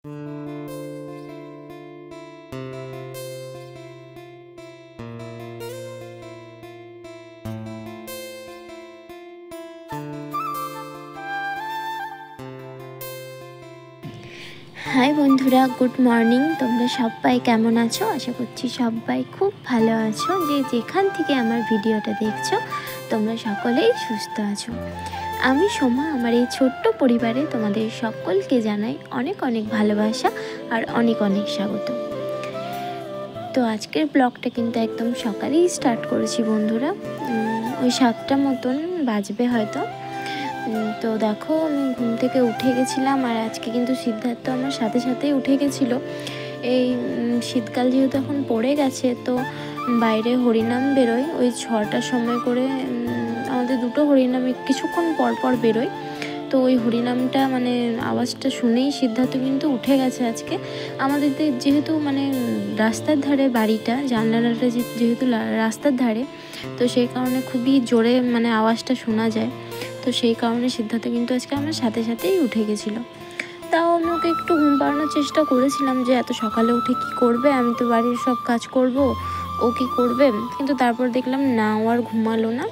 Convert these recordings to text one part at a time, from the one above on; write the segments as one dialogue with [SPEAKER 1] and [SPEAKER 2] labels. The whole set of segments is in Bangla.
[SPEAKER 1] হাই বন্ধুরা, গুড মর্নিং। তোমরা সবাই কেমন আছো? আশা করছি সবাই খুব ভালো আছো। যে যেখান থেকে আমার ভিডিওটা দেখছো তোমরা সকলেই সুস্থ আছো। আমি সোমা, আমার এই ছোট্ট পরিবারে তোমাদের সকলকে জানাই অনেক অনেক ভালোবাসা আর অনেক অনেক স্বাগত। তো আজকের ব্লগটা কিন্তু একদম সকালেই স্টার্ট করেছি বন্ধুরা। ওই 7টা মতন বাজবে হয়তো। তো দেখো, আমি ঘুম থেকে উঠে গেছিলাম আর আজকে কিন্তু সিদ্ধার্থ আমার সাথে সাথেই উঠে গেছিলো। এই শীতকাল যেহেতু এখন পড়ে গেছে, তো বাইরে হরিনাম বেরোয় ওই 6টার সময় করে। আমাদের দুটো হরিনাম কিছুক্ষণ পর পর বেরোয়। তো ওই হরিনামটা মানে আওয়াজটা শুনেই সিদ্ধার্থ কিন্তু উঠে গেছে আজকে। আমাদের যেহেতু মানে রাস্তার ধারে বাড়িটা, জানলাটা যেহেতু রাস্তার ধারে, তো সেই কারণে খুবই জোরে মানে আওয়াজটা শোনা যায়। তো সেই কারণে সিদ্ধার্থ কিন্তু আজকে আমার সাথে সাথেই উঠে গেছিলো। তাও আমি ওকে একটু ঘুম পাড়ানোর চেষ্টা করেছিলাম যে এত সকালে উঠে কি করবে, আমি তো বাড়ির সব কাজ করব, ও কি করবে। কিন্তু তারপর দেখলাম না, ও আর ঘুমালো না।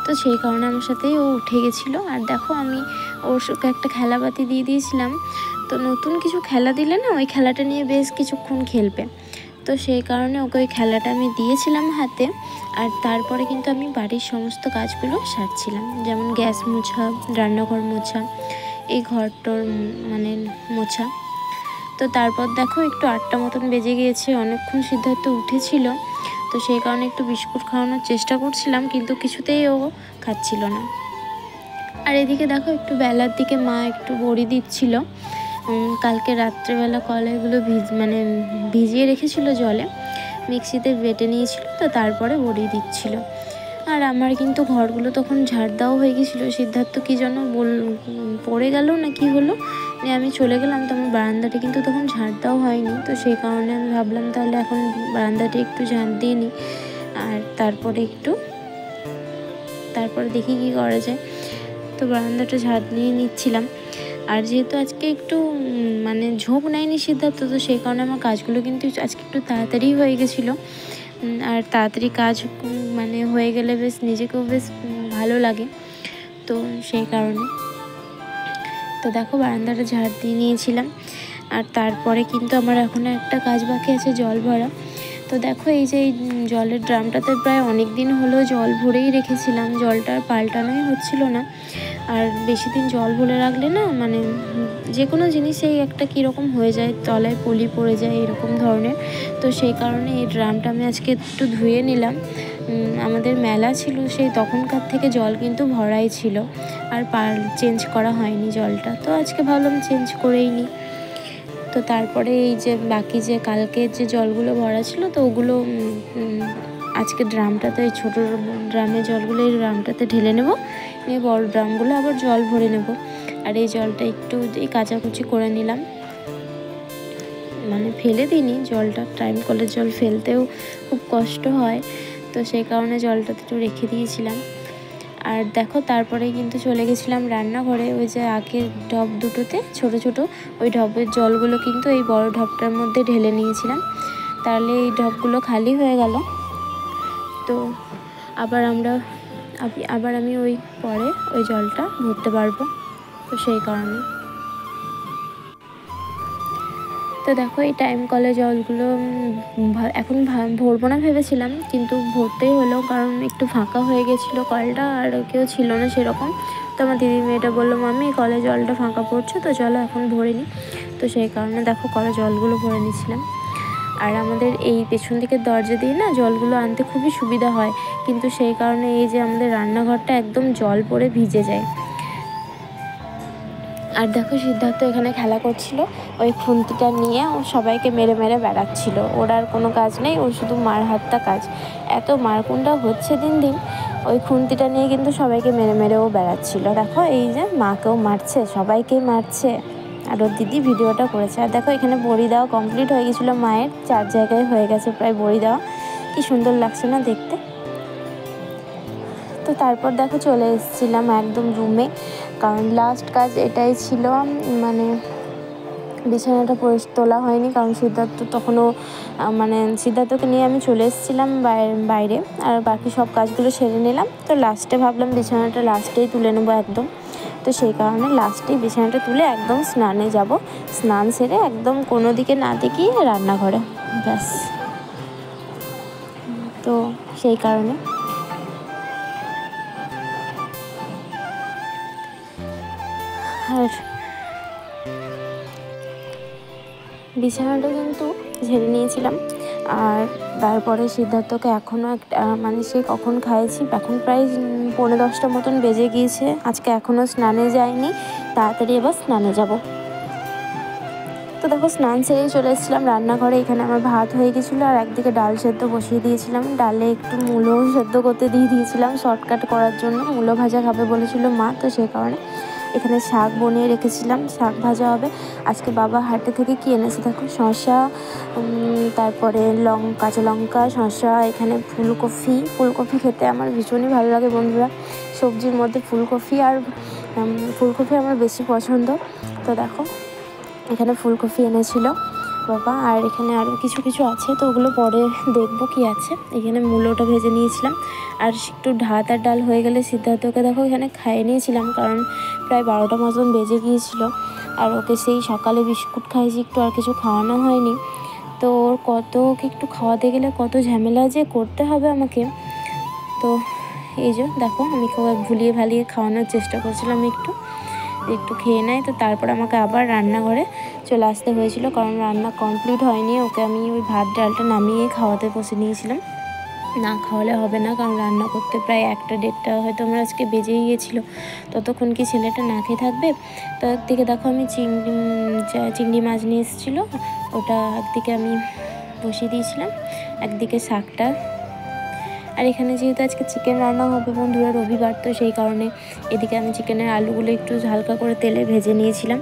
[SPEAKER 1] তো সেই কারণে আমার সাথেই ও উঠে গেছিলো। আর দেখো, আমি ওকে একটা খেলাপাতি দিয়ে দিয়েছিলাম। তো নতুন কিছু খেলা দিলে না, ওই খেলাটা নিয়ে বেশ কিছুক্ষণ খেলবে। তো সেই কারণে ওকে ওই খেলাটা আমি দিয়েছিলাম হাতে। আর তারপরে কিন্তু আমি বাড়ির সমস্ত কাজগুলো সারছিলাম, যেমন গ্যাস মোছা, রান্নাঘর মোছা, এই ঘরটোর মানে মোছা। তো তারপর দেখো, একটু 8টা মতন বেজে গিয়েছে, অনেকক্ষণ সিদ্ধার্থ উঠেছিল। তো সেই কারণে একটু বিস্কুট খাওয়ানোর চেষ্টা করছিলাম, কিন্তু কিছুতেই ও খাচ্ছিল না। আর এদিকে দেখো, একটু বেলার দিকে মা একটু বড়ি দিচ্ছিল। কালকে রাত্রেবেলা কলাইগুলো ভিজিয়ে রেখেছিল জলে, মিক্সিতে বেটে নিয়েছিল, তো তারপরে বড়ি দিচ্ছিল। আর আমার কিন্তু ঘরগুলো তখন ঝাড় দেওয়া হয়ে গেছিলো। সিদ্ধার্থ কী যেন পড়ে গেল না কি হলো, আমি চলে গেলাম। তো আমার বারান্দাটা কিন্তু তখন ঝাড় দেওয়া হয়নি। তো সেই কারণে আমি ভাবলাম তাহলে এখন বারান্দাটা একটু ঝাড় দিয়ে নিই, আর তারপরে দেখি কী করা যায়। তো বারান্দাটা ঝাড় নিয়ে নিচ্ছিলাম। আর যেহেতু আজকে একটু মানে ঝোঁক নেয়নি সিদ্ধার্থ, তো সেই কারণে আমার কাজগুলো কিন্তু আজকে একটু তাড়াতাড়ি হয়ে গেছিলো। আর তাড়াতাড়ি কাজ মানে হয়ে গেলে বেশ নিজেকেও বেশ ভালো লাগে। তো সেই কারণে তো দেখো, বারান্দাটা ঝাড় দিয়ে নিয়েছিলাম। আর তারপরে কিন্তু আমার এখনও একটা কাজ বাকি আছে, জল ভরা। তো দেখো, এই যে এই জলের ড্রামটাতে প্রায় অনেক দিন হলো জল ভরেই রেখেছিলাম, জলটা পাল্টানোই হচ্ছিল না। আর বেশি দিন জল ভরে রাখলে না মানে যে কোনো জিনিসেই একটা কীরকম হয়ে যায়, তলায় পলি পড়ে যায় এরকম ধরনের। তো সেই কারণে এই ড্রামটা আমি আজকে একটু ধুয়ে নিলাম। আমাদের মেলা ছিল, সেই তখনকার থেকে জল কিন্তু ভরাই ছিল, আর চেঞ্জ করা হয়নি জলটা। তো আজকে ভাবলাম চেঞ্জ করেই নিই। তো তারপরে এই যে বাকি যে কালকের যে জলগুলো ভরা ছিল, তো ওগুলো আজকে ড্রামটাতে, ছোটো ড্রামে জলগুলো এই ড্রামটাতে ঢেলে নেব, নিয়ে বড় ড্রামগুলো আবার জল ভরে নেব। আর এই জলটা একটু এই কাচাকুচি করে নিলাম, মানে ফেলে দিইনি জলটা, টাইম কলের জল ফেলতেও খুব কষ্ট হয়। তো সেই কারণে জলটা একটু রেখে দিয়েছিলাম। আর দেখো, তারপরে কিন্তু চলে গেছিলাম রান্নাঘরে। ওই যে আগের ঢপ দুটোতে ছোট ছোট ওই ঢপের জলগুলো কিন্তু এই বড় ঢপটার মধ্যে ঢেলে নিয়েছিলাম, তাহলে এই ঢপগুলো খালি হয়ে গেল। তো আবার আমি ওই পরে ওই জলটা ভরতে পারবো। তো সেই কারণে তো দেখো, এই টাইম কলে জলগুলো এখন ভরবো না ভেবেছিলাম, কিন্তু ভরতেই হলো, কারণ একটু ফাঁকা হয়ে গেছিলো কলটা, আর কেউ ছিল না সেরকম। তো আমার দিদি মেয়েটা বললো, মাম্মি কলে জলটা ফাঁকা পড়ছে, তো চলো এখন ভরে নিই। তো সেই কারণে দেখো, কলে জলগুলো ভরে নিচ্ছিলাম। আর আমাদের এই পেছন দিকের দরজা দিয়ে না জলগুলো আনতে খুবই সুবিধা হয়, কিন্তু সেই কারণে এই যে আমাদের রান্নাঘরটা একদম জল পড়ে ভিজে যায়। আর দেখো, সিদ্ধার্থ এখানে খেলা করছিল, ওই খুন্তিটা নিয়ে ও সবাইকে মেরে মেরে বেড়াচ্ছিল। ওর আর কোনো কাজ নেই, ওর শুধু মার হাতটা কাজ। এত মারকুন্ডা হচ্ছে দিন দিন, ওই খুন্তিটা নিয়ে কিন্তু সবাইকে মেরে মেরে ও বেড়াচ্ছিল। দেখো, এই যে মাকেও মারছে, সবাইকেই মারছে। আর ওর দিদি ভিডিওটা করেছে। আর দেখো, এখানে বড়ি দেওয়া কমপ্লিট হয়ে গেছিলো মায়ের, 4 জায়গায় হয়ে গেছে প্রায় বড়ি দেওয়া। কি সুন্দর লাগছে না দেখতে। তো তারপর দেখো, চলে এসেছিলাম একদম রুমে, কারণ লাস্ট কাজ এটাই ছিল। মানে বিছানাটা তোলা হয়নি, কারণ সিদ্ধার্থ তখনও মানে সিদ্ধার্থকে নিয়ে আমি চলে এসেছিলাম বাইরে, আর বাকি সব কাজগুলো সেরে নিলাম। তো লাস্টে ভাবলাম বিছানাটা লাস্টেই তুলে নেবো একদম। তো সেই কারণে লাস্টেই বিছানাটা তুলে একদম স্নানে যাব। স্নান সেরে একদম কোনো দিকে না দেখিয়ে রান্নাঘরে, ব্যাস। তো সেই কারণে আর বিছানাটা কিন্তু ঝেড়ে নিয়েছিলাম। আর তারপরে সিদ্ধার্থকে এখনও মানে সে কখন খাইয়েছি, এখন প্রায় 9:30 মতন বেজে গিয়েছে। আজকে এখনও স্নানে যায়নি, তাড়াতাড়ি এবার স্নানে যাব। তো দেখো স্নান সেরেই চলে এসেছিলাম রান্নাঘরে। এখানে আমার ভাত হয়ে গেছিলো, আর একদিকে ডাল সেদ্ধ বসিয়ে দিয়েছিলাম। ডালে একটু মূলো সেদ্ধ করতে দিয়েছিলাম শর্টকাট করার জন্য। মূলো ভাজা খাবে বলেছিল মা, তো সেই কারণে এখানে শাক বনিয়ে রেখেছিলাম, শাক ভাজা হবে। আজকে বাবা হাটে থেকে কি এনেছে দেখো, শসা, তারপরে কাঁচা লঙ্কা, শসা, এখানে ফুলকপি খেতে আমার ভীষণই ভালো লাগে বন্ধুরা। সবজির মধ্যে ফুলকপি আমার বেশি পছন্দ। তো দেখো এখানে ফুলকপি এনেছিল বাবা, আর এখানে আরও কিছু আছে, তো ওগুলো পরে দেখবো কি আছে। এখানে মূলোটা ভেজে নিয়েছিলাম, আর একটু ভাত আর ডাল হয়ে গেলে সিদ্ধার্থকে দেখো এখানে খাইয়ে নিয়েছিলাম, কারণ প্রায় 12টা মতন বেজে গিয়েছিলো। আর ওকে সেই সকালে বিস্কুট খাইয়েছি একটু, আর কিছু খাওয়ানো হয়নি। তো ওকে একটু খাওয়াতে গেলে কত ঝামেলা যে করতে হবে আমাকে। তো এই যে দেখো আমি ভুলিয়ে ভালিয়ে খাওয়ানোর চেষ্টা করছিলাম একটু খেয়ে নেয়। তো তারপর আমাকে আবার রান্নাঘরে চলে আসতে হয়েছিল, কারণ রান্না কমপ্লিট হয়নি। ওকে আমি ওই ভাত ডালটা নামিয়ে খাওয়াতে বসে নিয়েছিলাম। না খাওয়ালে হবে না, কারণ রান্না করতে প্রায় 1টা-1:30 হয়তো আমরা আজকে বেজেই গিয়েছিলো। ততক্ষণ কি ছেলেটা না খেয়ে থাকবে? তো একদিকে দেখো আমি চিংড়ি মাছ নিয়ে এসেছিলো, ওটা একদিকে আমি বসিয়ে দিয়েছিলাম, একদিকে শাকটা। আর এখানে যেহেতু আজকে চিকেন রান্না হবে বন্ধুরা, রবিবার, তো সেই কারণে এদিকে আমি চিকেনের আলুগুলো একটু হালকা করে তেলে ভেজে নিয়েছিলাম।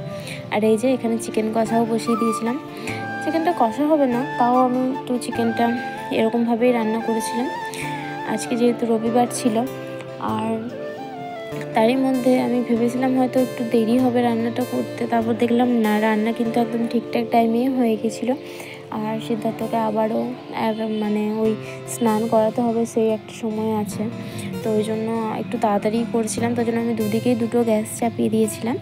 [SPEAKER 1] আর এই যে এখানে চিকেন কষাও বসিয়ে দিয়েছিলাম। চিকেনটা কষা হবে না, তাও আমি একটু চিকেনটা এরকমভাবেই রান্না করেছিলাম। আজকে যেহেতু রবিবার ছিল, আর তারই মধ্যে আমি ভেবেছিলাম হয়তো একটু দেরি হবে রান্নাটা করতে, তারপর দেখলাম না, রান্না কিন্তু একদম ঠিকঠাক টাইমেই হয়ে গেছিলো। আর সিদ্ধার্থকে আবারও মানে ওই স্নান করাতে হবে, সেই একটা সময় আছে, তো ওই জন্য একটু তাড়াতাড়ি করছিলাম। তো জন্য আমি দুদিকেই দুটো গ্যাস চাপিয়ে দিয়েছিলাম।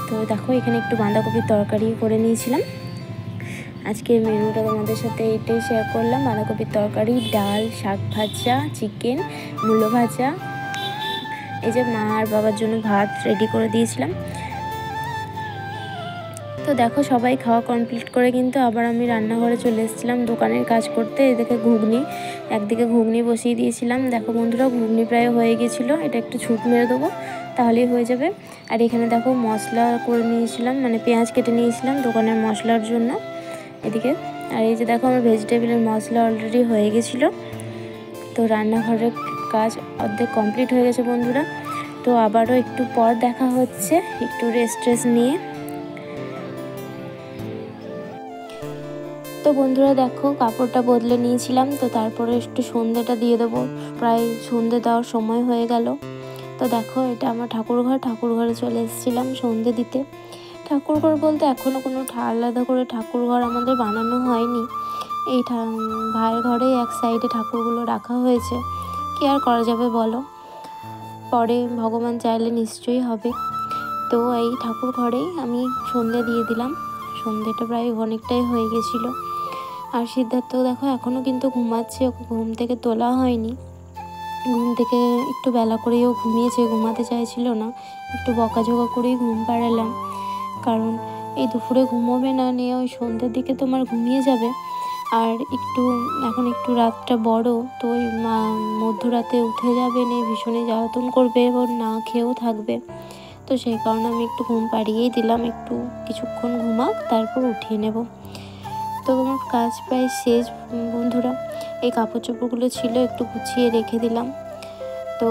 [SPEAKER 1] তো দেখো এখানে একটু বাঁধাকপির তরকারি করে নিয়েছিলাম। আজকের মেনুটা তোমাদের সাথে এইটাই শেয়ার করলাম, বাঁধাকপির তরকারি, ডাল, শাক ভাজা, চিকেন, মূলো ভাজা। এই যে মা আর বাবার জন্য ভাত রেডি করে দিয়েছিলাম। তো দেখো সবাই খাওয়া কমপ্লিট করে কিন্তু আবার আমি রান্নাঘরে চলে এসেছিলাম দোকানের কাজ করতে। এদিকে একদিকে ঘুগনি বসিয়ে দিয়েছিলাম। দেখো বন্ধুরা ঘুগনি প্রায় হয়ে গেছিলো, এটা একটু ছুট মেরে দেবো, তাহলেই হয়ে যাবে। আর এখানে দেখো মশলা করে নিয়েছিলাম, মানে পেঁয়াজ কেটে নিয়েছিলাম দোকানের মশলার জন্য এদিকে। আর এই যে দেখো আমার ভেজিটেবিলের মশলা অলরেডি হয়ে গেছিলো। তো রান্নাঘরের কাজ অর্ধেক কমপ্লিট হয়ে গেছে বন্ধুরা। তো আবারও একটু পর দেখা হচ্ছে, একটু রেস্ট নিয়ে। তো বন্ধুরা দেখো কাপড়টা বদলে নিয়েছিলাম, তো তারপরে একটু সন্ধ্যেটা দিয়ে দেবো, প্রায় সন্ধ্যে দেওয়ার সময় হয়ে গেল। তো দেখো এটা আমার ঠাকুরঘরে চলে এসেছিলাম সন্ধ্যে দিতে। ঠাকুরঘর বলতে এখনও কোনো আলাদা করে ঠাকুরঘর আমাদের বানানো হয়নি। এই ভাইয়ের ঘরেই এক সাইডে ঠাকুরগুলো রাখা হয়েছে, কি আর করা যাবে বলো, পরে ভগবান চাইলে নিশ্চয়ই হবে। তো এই ঠাকুর ঘরেই আমি সন্ধ্যে দিয়ে দিলাম। সন্ধ্যেটা প্রায় অনেকটাই হয়ে গেছিলো। আর সিদ্ধার্থ দেখো এখনও কিন্তু ঘুমাচ্ছে, ওকে ঘুম থেকে তোলা হয়নি। ঘুম থেকে একটু বেলা করেও ঘুমিয়েছে, ঘুমাতে চাইছিল না, একটু বকাঝকা করেই ঘুম পাড়ালাম, কারণ এই দুপুরে ঘুমোবে না, নিয়ে ওই সন্ধ্যের দিকে তোমার ঘুমিয়ে যাবে। আর এখন একটু রাতটা বড়, তো ওই মধ্যরাতে উঠে যাবে, নিয়ে ভীষণই জ্বালাতন করবে এবং না খেয়েও থাকবে। তো সেই কারণে আমি একটু ঘুম পাড়িয়েই দিলাম, একটু কিছুক্ষণ ঘুমাক, তারপর উঠিয়ে নেব। তো আমার কাজ প্রায় শেষ বন্ধুরা। এই কাপড় চোপড়গুলো ছিল, একটু গুছিয়ে রেখে দিলাম। তো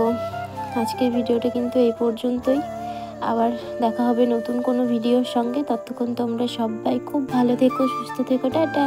[SPEAKER 1] আজকের ভিডিওটা কিন্তু এই পর্যন্তই। আবার দেখা হবে নতুন কোনো ভিডিওর সঙ্গে। ততক্ষণ তোমরা সবাই খুব ভালো থেকো, সুস্থ থেকো, টাটা।